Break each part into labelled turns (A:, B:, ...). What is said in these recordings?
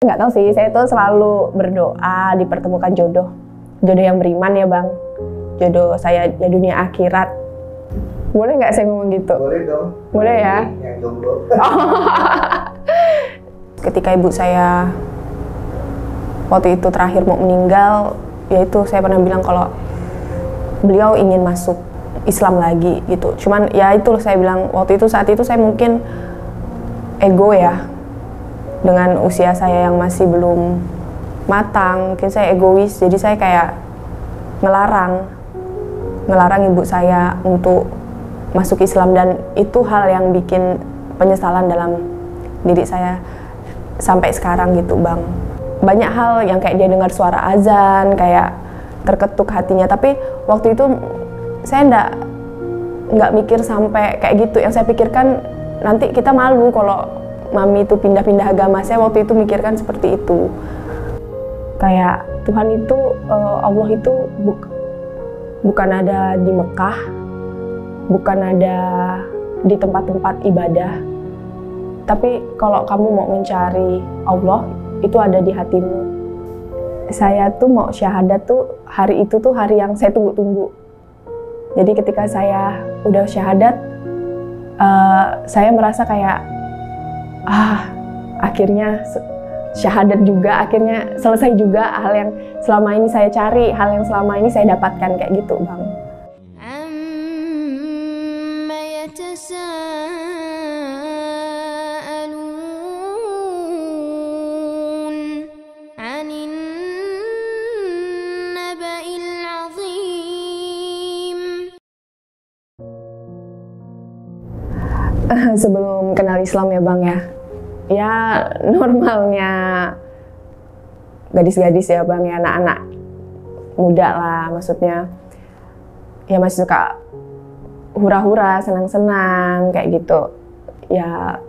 A: Nggak tahu sih, saya tuh selalu berdoa dipertemukan jodoh yang beriman ya bang, jodoh saya ya dunia akhirat. Boleh nggak saya ngomong gitu?
B: Boleh dong.
A: Boleh ya?
B: Yang jomblo.
A: Ketika ibu saya waktu itu terakhir mau meninggal, yaitu saya pernah bilang kalau beliau ingin masuk Islam lagi gitu. Cuman ya itu saya bilang waktu itu, saat itu saya mungkin ego ya, dengan usia saya yang masih belum matang, mungkin saya egois, jadi saya kayak ngelarang ibu saya untuk masuk Islam, dan itu hal yang bikin penyesalan dalam diri saya sampai sekarang gitu bang. Banyak hal yang kayak dia dengar suara azan, kayak terketuk hatinya, tapi waktu itu saya nggak mikir sampai kayak gitu. Yang saya pikirkan nanti kita malu kalau mami itu pindah-pindah agama. Saya waktu itu mikirkan seperti itu. Kayak Tuhan itu, Allah itu bukan ada di Mekah, bukan ada di tempat-tempat ibadah. Tapi kalau kamu mau mencari Allah, itu ada di hatimu. Saya tuh mau syahadat tuh, hari itu tuh hari yang saya tunggu-tunggu. Jadi ketika saya udah syahadat, saya merasa kayak, akhirnya syahadat juga, akhirnya selesai juga hal yang selama ini saya cari, hal yang selama ini saya dapatkan, kayak gitu bang. Sebelum kenal Islam ya bang ya normalnya gadis-gadis ya bang ya, anak-anak muda lah, maksudnya ya masih suka hura-hura, senang-senang kayak gitu. Ya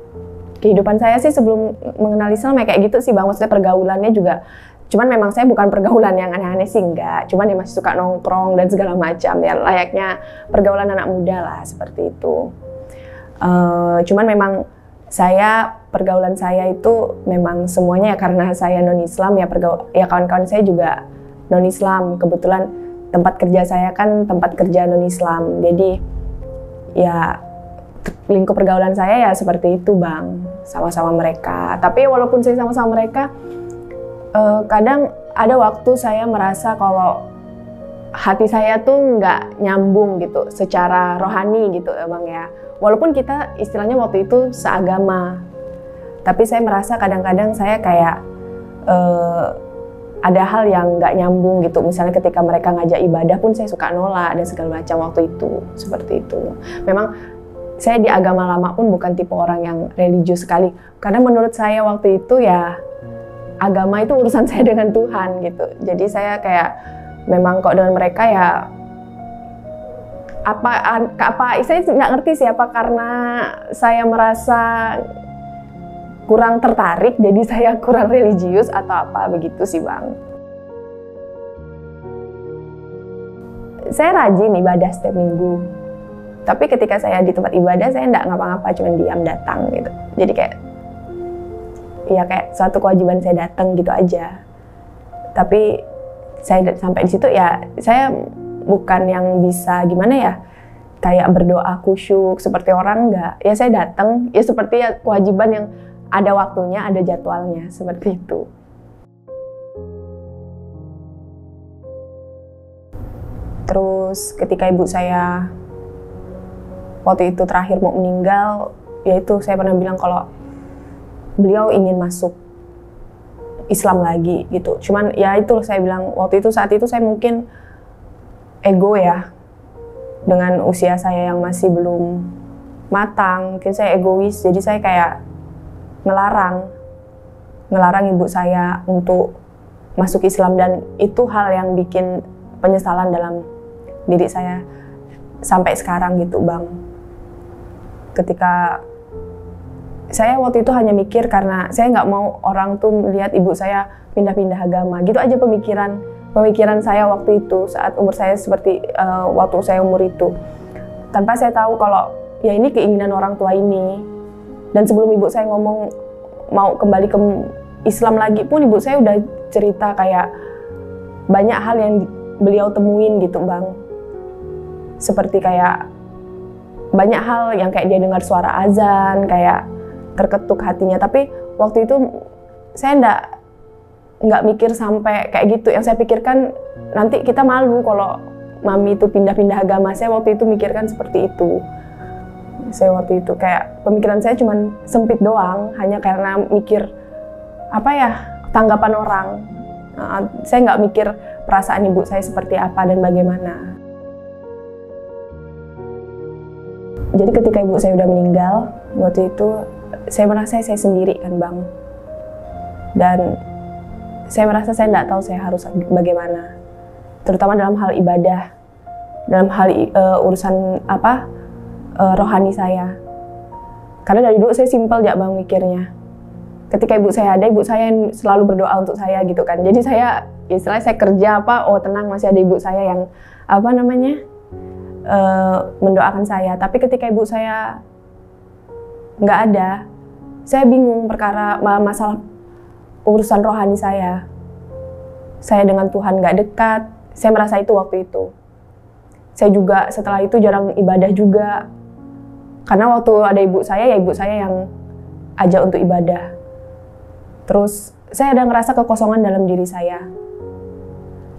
A: kehidupan saya sih sebelum mengenal Islam ya kayak gitu sih bang, maksudnya pergaulannya juga, cuman memang saya bukan pergaulan yang aneh-aneh sih, enggak, cuman ya masih suka nongkrong dan segala macam ya, layaknya pergaulan anak muda lah, seperti itu. Cuman memang pergaulan saya itu memang semuanya ya karena saya non-Islam ya, kawan-kawan saya juga non-Islam. Kebetulan tempat kerja saya kan tempat kerja non-Islam, jadi ya lingkup pergaulan saya ya seperti itu bang, sama-sama mereka. Tapi walaupun saya sama-sama mereka, kadang ada waktu saya merasa kalau hati saya tuh nggak nyambung gitu secara rohani gitu ya bang ya. Walaupun kita istilahnya waktu itu seagama, tapi saya merasa kadang-kadang saya kayak ada hal yang nggak nyambung gitu. Misalnya ketika mereka ngajak ibadah pun saya suka nolak dan segala macam waktu itu, seperti itu. Memang saya di agama lama pun bukan tipe orang yang religius sekali, karena menurut saya waktu itu ya agama itu urusan saya dengan Tuhan gitu. Jadi saya kayak memang kok dengan mereka ya apa saya nggak ngerti sih, apa karena saya merasa kurang tertarik jadi saya kurang religius atau apa begitu sih bang. Saya rajin ibadah setiap minggu, tapi ketika saya di tempat ibadah saya nggak ngapa-ngapa, cuma diam datang gitu. Jadi kayak suatu kewajiban saya datang gitu aja. Tapi saya sampai di situ ya saya bukan yang bisa gimana ya, kayak berdoa khusyuk seperti orang, enggak. Ya saya datang, ya seperti ya kewajiban yang ada waktunya, ada jadwalnya, seperti itu. Terus ketika ibu saya waktu itu terakhir mau meninggal, yaitu saya pernah bilang kalau beliau ingin masuk Islam lagi gitu. Cuman ya itu saya bilang waktu itu, saat itu saya mungkin ego ya, dengan usia saya yang masih belum matang, mungkin saya egois, jadi saya kayak ngelarang ibu saya untuk masuk Islam, dan itu hal yang bikin penyesalan dalam diri saya sampai sekarang gitu bang. Ketika saya waktu itu hanya mikir karena saya nggak mau orang tuh melihat ibu saya pindah-pindah agama, gitu aja pemikiran saya waktu itu saat umur saya seperti waktu saya umur itu, tanpa saya tahu kalau ya ini keinginan orang tua ini. Dan sebelum ibu saya ngomong mau kembali ke Islam lagi pun ibu saya udah cerita kayak banyak hal yang beliau temuin gitu Bang. Seperti kayak banyak hal yang kayak dia dengar suara azan, kayak terketuk hatinya. Tapi waktu itu saya nggak mikir sampai kayak gitu. Yang saya pikirkan nanti kita malu kalau mami itu pindah-pindah agama. Saya waktu itu mikirkan seperti itu. Saya waktu itu kayak pemikiran saya cuma sempit doang, hanya karena mikir apa ya, tanggapan orang. Saya nggak mikir perasaan ibu saya seperti apa dan bagaimana. Jadi ketika ibu saya udah meninggal, waktu itu saya merasa saya sendiri kan Bang. Dan saya merasa saya nggak tahu saya harus bagaimana. Terutama dalam hal ibadah, dalam hal urusan rohani saya. Karena dari dulu saya simpel ya Bang mikirnya. Ketika ibu saya ada, ibu saya yang selalu berdoa untuk saya gitu kan. Jadi saya, istilahnya saya kerja oh tenang masih ada ibu saya yang mendoakan saya. Tapi ketika ibu saya nggak ada, saya bingung perkara masalah urusan rohani saya. Saya dengan Tuhan nggak dekat. Saya merasa itu waktu itu. Saya juga setelah itu jarang ibadah juga. Karena waktu ada ibu saya, ya ibu saya yang ajak untuk ibadah. Terus saya ada ngerasa kekosongan dalam diri saya.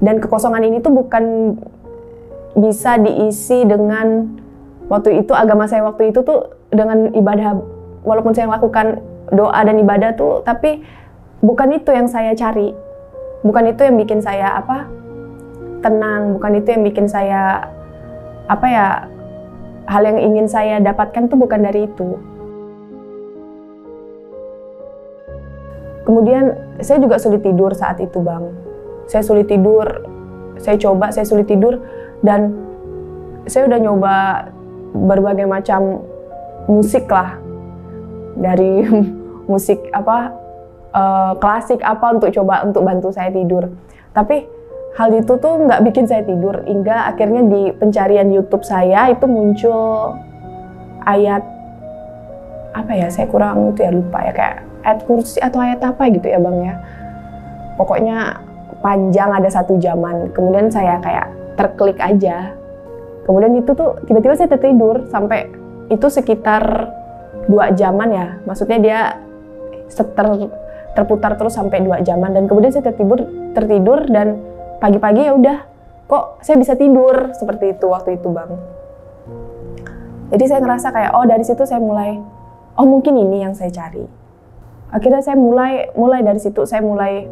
A: Dan kekosongan ini tuh bukan bisa diisi dengan waktu itu, agama saya waktu itu tuh dengan ibadah. Walaupun saya lakukan doa dan ibadah tuh, tapi bukan itu yang saya cari. Bukan itu yang bikin saya tenang, bukan itu yang bikin saya hal yang ingin saya dapatkan tuh bukan dari itu. Kemudian saya juga sulit tidur saat itu Bang. Saya sulit tidur, saya sulit tidur, dan saya udah nyoba berbagai macam musik lah. Dari musik klasik untuk bantu saya tidur. Tapi hal itu tuh nggak bikin saya tidur, hingga akhirnya di pencarian YouTube saya itu muncul ayat saya kurang lupa ya, kayak ayat kursi atau ayat apa gitu ya Bang ya. Pokoknya panjang, ada 1 jaman. Kemudian saya kayak terklik aja. Kemudian itu tuh tiba-tiba saya tertidur sampai itu sekitar 2 jaman ya. Maksudnya dia terputar terus sampai 2 jaman, dan kemudian saya tertidur dan pagi-pagi ya udah kok saya bisa tidur seperti itu waktu itu Bang. Jadi saya ngerasa kayak dari situ saya mulai mungkin ini yang saya cari. Akhirnya saya mulai dari situ saya mulai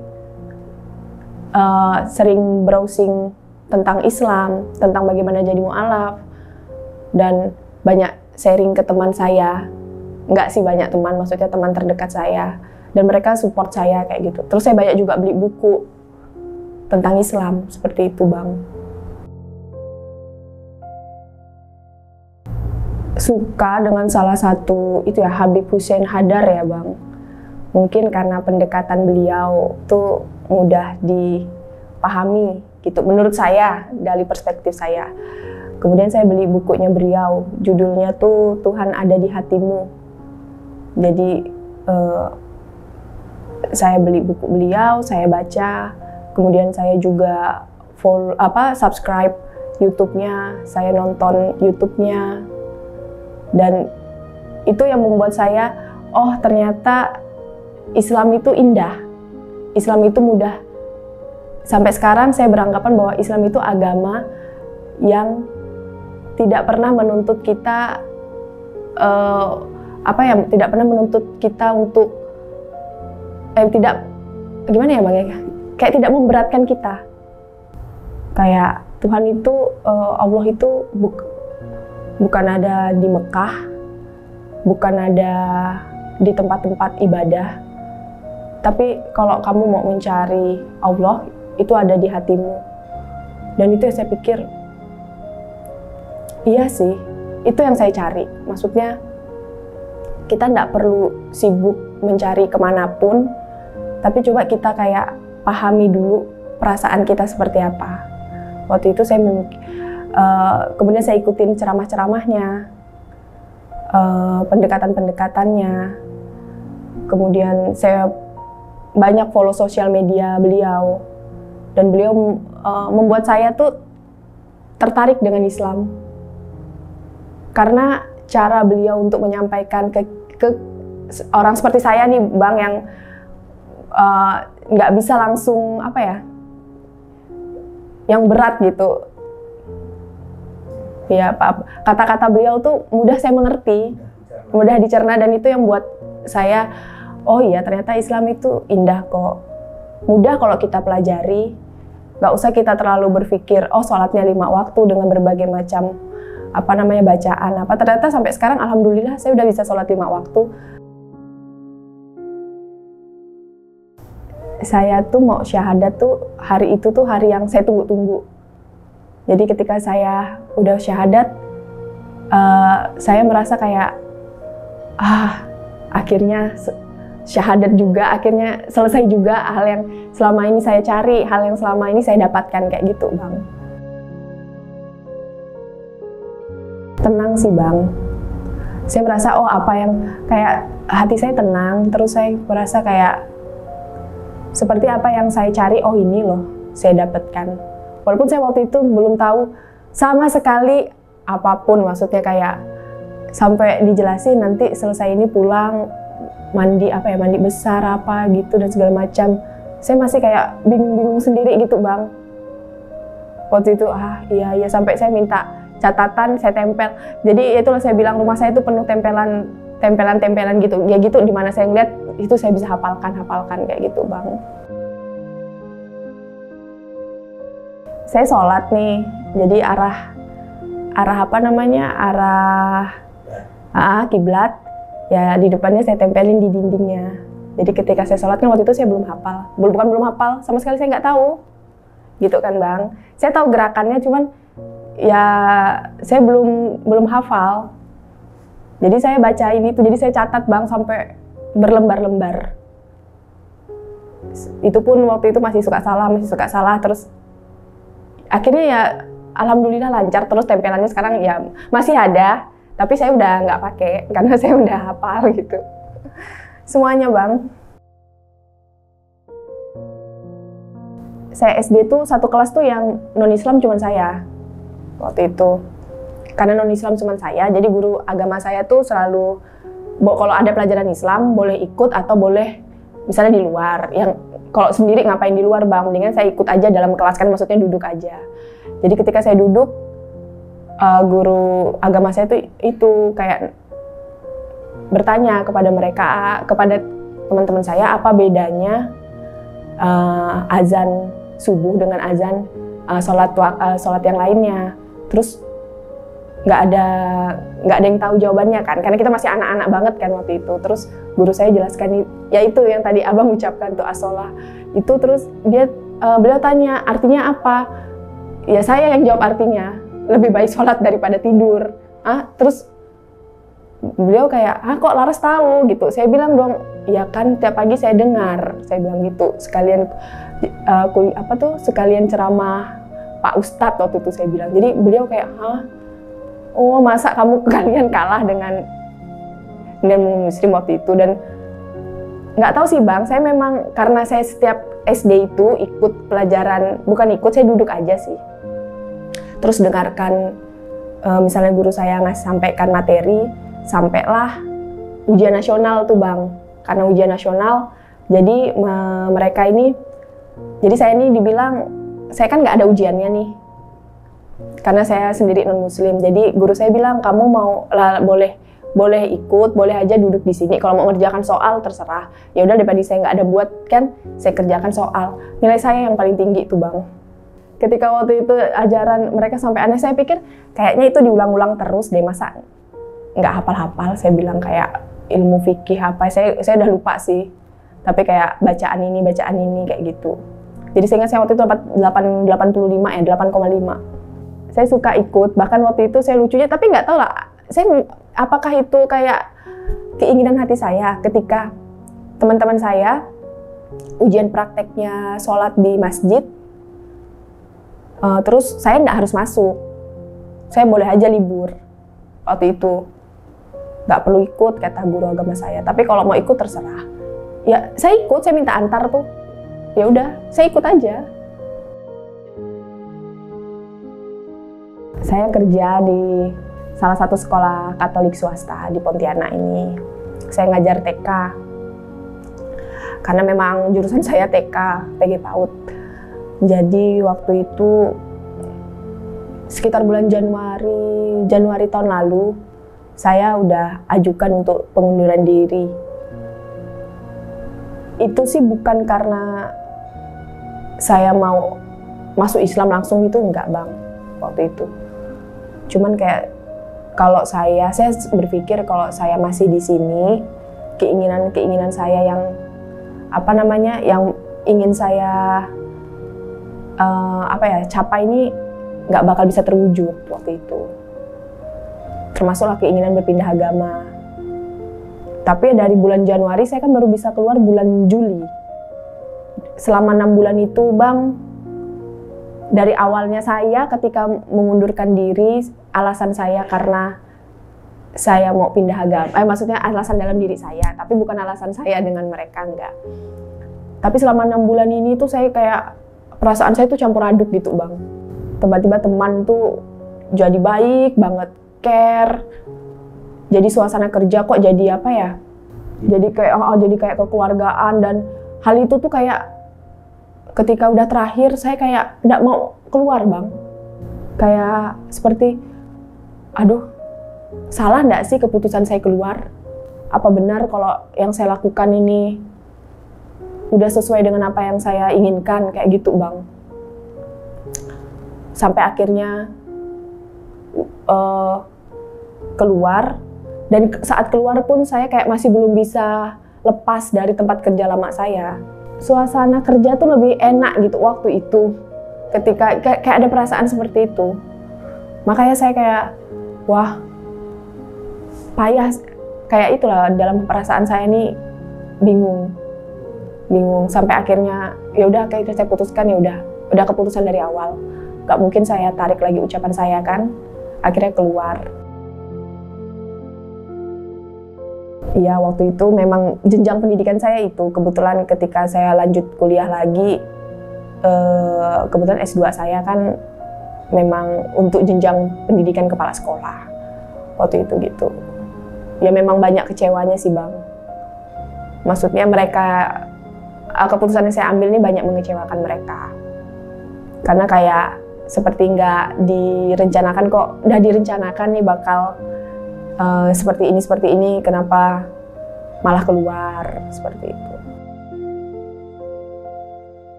A: sering browsing tentang Islam, tentang bagaimana jadi mu'alaf, dan banyak sharing ke teman saya. Enggak sih banyak teman, maksudnya teman terdekat saya, dan mereka support saya kayak gitu. Terus saya banyak juga beli buku tentang Islam, seperti itu Bang. Suka dengan salah satu itu ya, Habib Hussein Hadar ya Bang. Mungkin karena pendekatan beliau tuh mudah dipahami gitu, menurut saya, dari perspektif saya. Kemudian saya beli bukunya beliau, judulnya tuh Tuhan Ada di Hatimu. Jadi saya beli buku beliau, saya baca. Kemudian saya juga subscribe YouTube-nya, saya nonton YouTube-nya. Dan itu yang membuat saya, ternyata Islam itu indah. Islam itu mudah. Sampai sekarang saya beranggapan bahwa Islam itu agama yang tidak pernah menuntut kita, tidak pernah menuntut kita untuk, gimana ya Bang ya? Kayak tidak memberatkan kita. Kayak Tuhan itu, Allah itu bukan ada di Mekah, bukan ada di tempat-tempat ibadah. Tapi kalau kamu mau mencari Allah, itu ada di hatimu. Dan itu yang saya pikir, iya sih, itu yang saya cari. Maksudnya, kita nggak perlu sibuk mencari kemanapun, tapi coba kita kayak pahami dulu perasaan kita seperti apa. Waktu itu saya kemudian saya ikutin ceramah-ceramahnya, pendekatan-pendekatannya. Kemudian saya banyak follow sosial media beliau, dan beliau membuat saya tuh tertarik dengan Islam karena cara beliau untuk menyampaikan ke orang seperti saya nih Bang, yang nggak bisa langsung apa ya, yang berat gitu ya. Kata-kata beliau tuh mudah saya mengerti, mudah dicerna, dan itu yang buat saya, oh iya ternyata Islam itu indah kok, mudah kalau kita pelajari. Gak usah kita terlalu berpikir, oh sholatnya 5 waktu dengan berbagai macam bacaan apa. Ternyata sampai sekarang alhamdulillah saya udah bisa sholat 5 waktu. Saya tuh mau syahadat tuh, hari itu tuh hari yang saya tunggu-tunggu. Jadi ketika saya udah syahadat, saya merasa kayak, akhirnya syahadat juga, akhirnya selesai juga hal yang selama ini saya cari, hal yang selama ini saya dapatkan, kayak gitu Bang. Tenang sih Bang. Saya merasa, oh apa yang kayak hati saya tenang, terus saya merasa kayak seperti apa yang saya cari, oh ini loh saya dapatkan. Walaupun saya waktu itu belum tahu sama sekali apapun, maksudnya kayak sampai dijelasin nanti selesai ini pulang mandi mandi besar apa gitu dan segala macam. Saya masih kayak bingung-bingung sendiri gitu Bang. Waktu itu iya sampai saya minta catatan, saya tempel. Jadi itulah saya bilang rumah saya itu penuh tempelan gitu. Ya gitu, di mana saya ngeliat itu saya bisa hafalkan kayak gitu Bang. Saya sholat nih, jadi arah kiblat. Ya di depannya saya tempelin di dindingnya. Jadi ketika saya sholat kan waktu itu saya belum hafal, belum hafal sama sekali, saya nggak tahu, gitu kan Bang. Saya tahu gerakannya, cuman ya saya belum hafal. Jadi saya bacain itu, jadi saya catat Bang sampai berlembar-lembar. Itu pun waktu itu masih suka salah, terus akhirnya ya alhamdulillah lancar. Terus tempelannya sekarang ya masih ada. Tapi saya udah nggak pakai, karena saya udah hafal gitu. Semuanya Bang. Saya SD tuh satu kelas tuh yang non-Islam cuma saya. Waktu itu. Karena non-Islam cuma saya, jadi guru agama saya tuh selalu, kalau ada pelajaran Islam boleh ikut atau boleh misalnya di luar. Yang kalau sendiri ngapain di luar Bang, mendingan saya ikut aja dalam kelas, kan maksudnya duduk aja. Jadi ketika saya duduk, guru agama saya itu kayak bertanya kepada mereka, kepada teman-teman saya, apa bedanya azan subuh dengan azan sholat yang lainnya. Terus nggak ada yang tahu jawabannya kan, karena kita masih anak-anak banget kan waktu itu. Terus guru saya jelaskan, ya itu yang tadi Abang ucapkan tuh, as-sholah itu. Terus beliau tanya artinya apa, ya saya yang jawab artinya, lebih baik sholat daripada tidur. Terus beliau kayak, kok Laras tahu gitu. Saya bilang dong, ya kan tiap pagi saya dengar, saya bilang gitu. Sekalian sekalian ceramah Pak Ustadz waktu itu, saya bilang. Jadi beliau kayak, oh masa kalian kalah dengan muslim waktu itu. Dan nggak tahu sih Bang, saya memang karena saya setiap SD itu ikut pelajaran, bukan ikut, saya duduk aja sih. Terus dengarkan, misalnya guru saya sampaikan materi, sampailah ujian nasional tuh Bang. Karena ujian nasional, jadi mereka ini, jadi saya ini dibilang, saya kan nggak ada ujiannya nih. Karena saya sendiri non-muslim, jadi guru saya bilang, kamu mau boleh ikut, boleh aja duduk di sini. Kalau mau mengerjakan soal terserah. Ya udah, daripada saya nggak ada buat kan, saya kerjakan soal. Nilai saya yang paling tinggi tuh Bang. Ketika waktu itu ajaran mereka sampai aneh, saya pikir kayaknya itu diulang-ulang terus deh, masa nggak hafal-hafal. Saya bilang kayak ilmu fikih apa, saya udah lupa sih. Tapi kayak bacaan ini kayak gitu. Jadi saya ingat saya waktu itu dapat 8,5. Saya suka ikut, bahkan waktu itu saya lucunya, tapi nggak tahu lah, apakah itu kayak keinginan hati saya ketika teman-teman saya ujian prakteknya sholat di masjid. Terus saya nggak harus masuk, saya boleh aja libur waktu itu, nggak perlu ikut kata guru agama saya. Tapi kalau mau ikut terserah. ya saya ikut, saya minta antar tuh. Ya udah, saya ikut aja. Saya kerja di salah satu sekolah Katolik swasta di Pontianak ini. Saya ngajar TK. Karena memang jurusan saya TK, PG PAUD. Jadi waktu itu sekitar bulan Januari tahun lalu, saya udah ajukan untuk pengunduran diri. Itu sih bukan karena saya mau masuk Islam langsung, itu enggak Bang, waktu itu. Cuman kayak kalau saya berpikir kalau saya masih di sini, keinginan saya yang yang ingin saya capai ini nggak bakal bisa terwujud waktu itu. Termasuklah keinginan berpindah agama. Tapi dari bulan Januari saya kan baru bisa keluar bulan Juli. Selama 6 bulan itu Bang, dari awalnya saya ketika mengundurkan diri, alasan saya karena saya mau pindah agama, maksudnya alasan dalam diri saya, tapi bukan alasan saya dengan mereka, enggak. Tapi selama 6 bulan ini tuh saya kayak, perasaan saya tuh campur aduk gitu Bang. Tiba-tiba teman tuh jadi baik banget, care. Jadi suasana kerja kok jadi jadi kayak kekeluargaan, dan hal itu tuh kayak ketika udah terakhir saya kayak nggak mau keluar Bang. Kayak seperti, aduh, salah nggak sih keputusan saya keluar? Apa benar kalau yang saya lakukan ini udah sesuai dengan apa yang saya inginkan, kayak gitu Bang. Sampai akhirnya keluar, dan saat keluar pun saya kayak masih belum bisa lepas dari tempat kerja lama saya. Suasana kerja tuh lebih enak gitu waktu itu, ketika kayak ada perasaan seperti itu. Makanya saya kayak, wah, payah, kayak itulah, dalam perasaan saya ini bingung sampai akhirnya ya udah, kayak saya putuskan, ya udah keputusan dari awal, gak mungkin saya tarik lagi ucapan saya kan. Akhirnya keluar. Ya waktu itu memang jenjang pendidikan saya itu, kebetulan ketika saya lanjut kuliah lagi, kebetulan S2 saya kan memang untuk jenjang pendidikan kepala sekolah waktu itu gitu. Ya memang banyak kecewanya sih Bang. Maksudnya keputusan yang saya ambil ini banyak mengecewakan mereka. Karena kayak seperti nggak direncanakan, kok udah direncanakan nih bakal seperti ini, kenapa malah keluar seperti itu.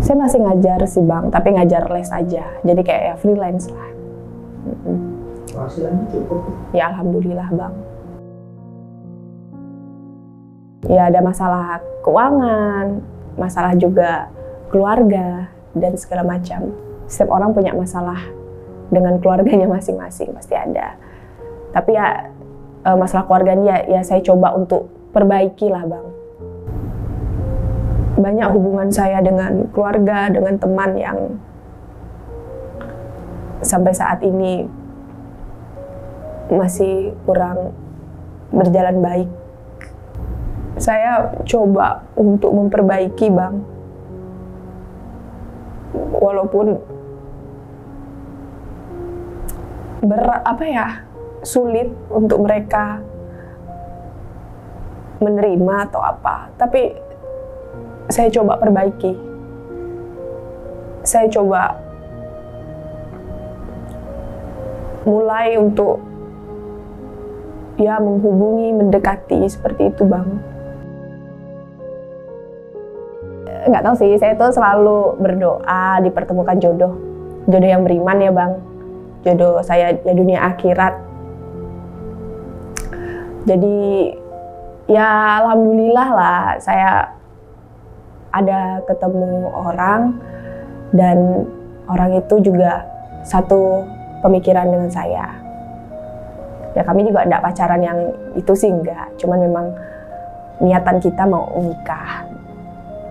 A: Saya masih ngajar sih Bang, tapi ngajar les aja, jadi kayak ya freelance lah.
B: Penghasilannya cukup?
A: Ya alhamdulillah Bang. Ya ada masalah keuangan, masalah juga keluarga, dan segala macam. Setiap orang punya masalah dengan keluarganya masing-masing, pasti ada. Tapi ya masalah keluarga ini ya saya coba untuk perbaiki lah Bang. Banyak hubungan saya dengan keluarga, dengan teman yang sampai saat ini masih kurang berjalan baik. Saya coba untuk memperbaiki Bang. Walaupun sulit untuk mereka menerima atau apa, tapi saya coba perbaiki. Saya coba mulai untuk ya menghubungi, mendekati, seperti itu Bang. Nggak tahu sih, saya tuh selalu berdoa dipertemukan jodoh yang beriman ya Bang, jodoh saya ya dunia akhirat. Jadi ya alhamdulillah lah, saya ada ketemu orang, dan orang itu juga satu pemikiran dengan saya. Ya kami juga enggak pacaran yang itu sih, enggak, cuman memang niatan kita mau menikah.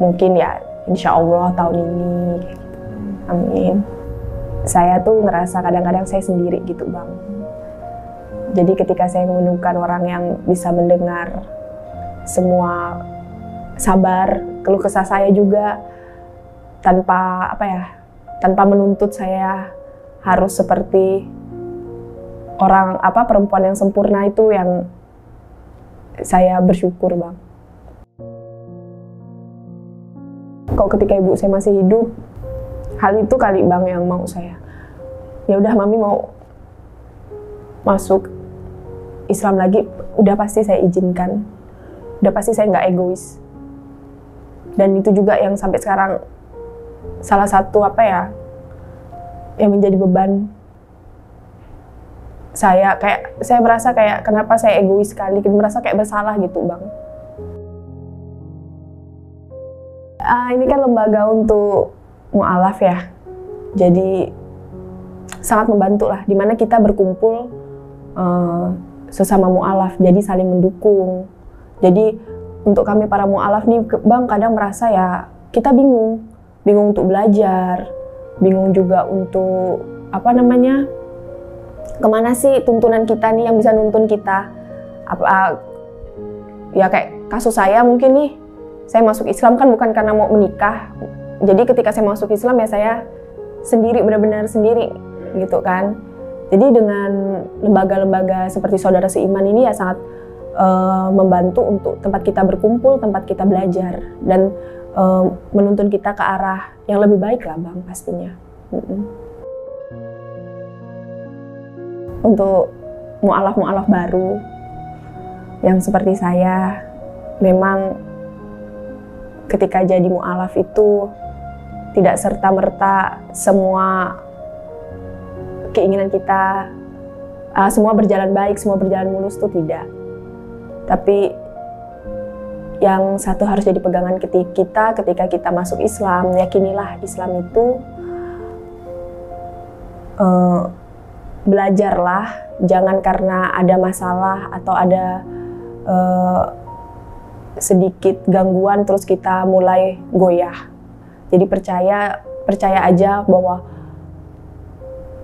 A: Mungkin ya insya Allah tahun ini, amin. Saya tuh ngerasa kadang-kadang saya sendiri gitu Bang. Jadi ketika saya menemukan orang yang bisa mendengar semua sabar, keluh kesah saya juga, tanpa tanpa menuntut saya harus seperti perempuan yang sempurna. Itu yang saya bersyukur, Bang. Kok ketika ibu saya masih hidup, hal itu kali, Bang, yang mau saya, ya udah Mami mau masuk Islam lagi, udah pasti saya izinkan, udah pasti saya nggak egois. Dan itu juga yang sampai sekarang salah satu yang menjadi beban saya. Saya merasa kayak kenapa saya egois sekali, merasa kayak bersalah gitu, Bang. Ini kan lembaga untuk mu'alaf ya, jadi sangat membantu lah, dimana kita berkumpul sesama mu'alaf, jadi saling mendukung. Jadi untuk kami para mu'alaf nih, Bang, kadang merasa ya kita bingung untuk belajar, bingung juga untuk kemana sih tuntunan kita nih, yang bisa nuntun kita. Ya kayak kasus saya mungkin nih, saya masuk Islam kan bukan karena mau menikah. Jadi ketika saya masuk Islam ya saya sendiri, benar-benar sendiri gitu kan. Jadi dengan lembaga-lembaga seperti Saudara Seiman ini ya sangat membantu untuk tempat kita berkumpul, tempat kita belajar, dan menuntun kita ke arah yang lebih baik lah, Bang, pastinya. Untuk mu'alaf-mu'alaf baru yang seperti saya, memang ketika jadi mu'alaf itu tidak serta-merta semua keinginan kita semua berjalan baik, semua berjalan mulus, itu tidak. Tapi yang satu harus jadi pegangan kita ketika kita masuk Islam, yakinilah Islam itu belajarlah, jangan karena ada masalah atau ada sedikit gangguan terus kita mulai goyah. Jadi percaya aja bahwa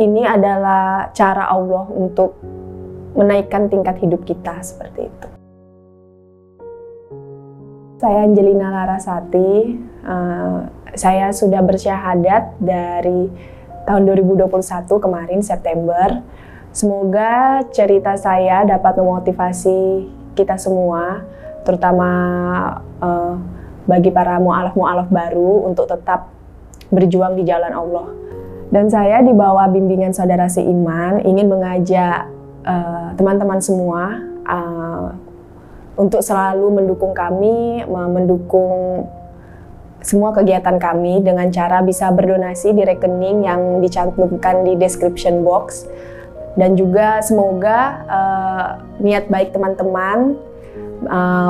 A: ini adalah cara Allah untuk menaikkan tingkat hidup kita, seperti itu. Saya Angelina Larasati, saya sudah bersyahadat dari tahun 2021 kemarin September. Semoga cerita saya dapat memotivasi kita semua, terutama bagi para mu'alaf-mu'alaf baru untuk tetap berjuang di jalan Allah. Dan saya di bawah bimbingan Saudara Seiman ingin mengajak teman-teman semua untuk selalu mendukung kami, mendukung semua kegiatan kami dengan cara bisa berdonasi di rekening yang dicantumkan di description box. Dan juga semoga niat baik teman-teman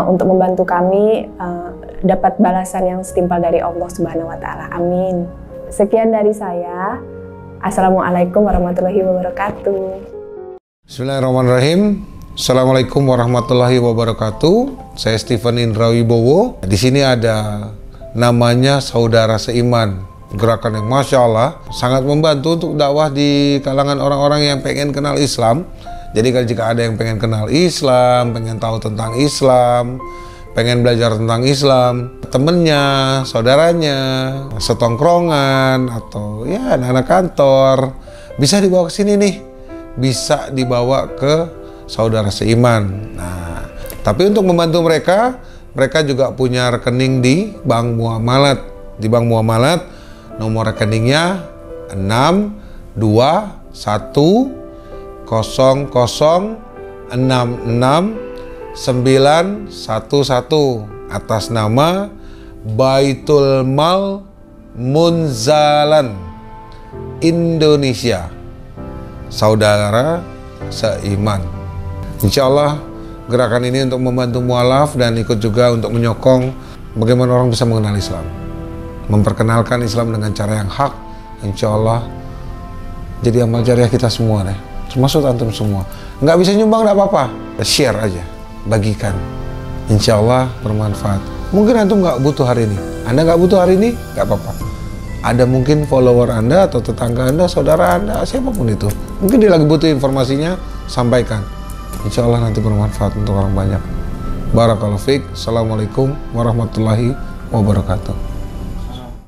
A: untuk membantu kami dapat balasan yang setimpal dari Allah Subhanahu wa Ta'ala. Amin. Sekian dari saya. Assalamualaikum warahmatullahi wabarakatuh.
B: Bismillahirrahmanirrahim. Assalamualaikum warahmatullahi wabarakatuh. Saya Stephen Indra Wibowo. Di sini ada namanya Saudara Seiman. Gerakan yang Masya Allah sangat membantu untuk dakwah di kalangan orang-orang yang pengen kenal Islam. Jadi kalau jika ada yang pengen kenal Islam, pengen tahu tentang Islam, pengen belajar tentang Islam, temennya, saudaranya, setongkrongan, atau ya anak-anak kantor, bisa dibawa ke sini nih, bisa dibawa ke Saudara Seiman. Nah, tapi untuk membantu mereka juga punya rekening di Bank Muamalat. Di Bank Muamalat, nomor rekeningnya 62100669911 atas nama Baitul Mal Munzalan Indonesia, Saudara Seiman. Insya Allah gerakan ini untuk membantu mualaf dan ikut juga untuk menyokong bagaimana orang bisa mengenal Islam, memperkenalkan Islam dengan cara yang hak. Insya Allah jadi amal jariah kita semua deh, termasuk antum semua. Nggak bisa nyumbang nggak apa-apa, share aja, bagikan. Insya Allah bermanfaat. Mungkin antum nggak butuh hari ini, Anda nggak butuh hari ini, nggak apa-apa. Ada mungkin follower Anda atau tetangga Anda, saudara Anda, siapapun itu, mungkin dia lagi butuh informasinya, sampaikan. Insya Allah nanti bermanfaat untuk orang banyak. Barakallahu fiik. Assalamualaikum warahmatullahi wabarakatuh.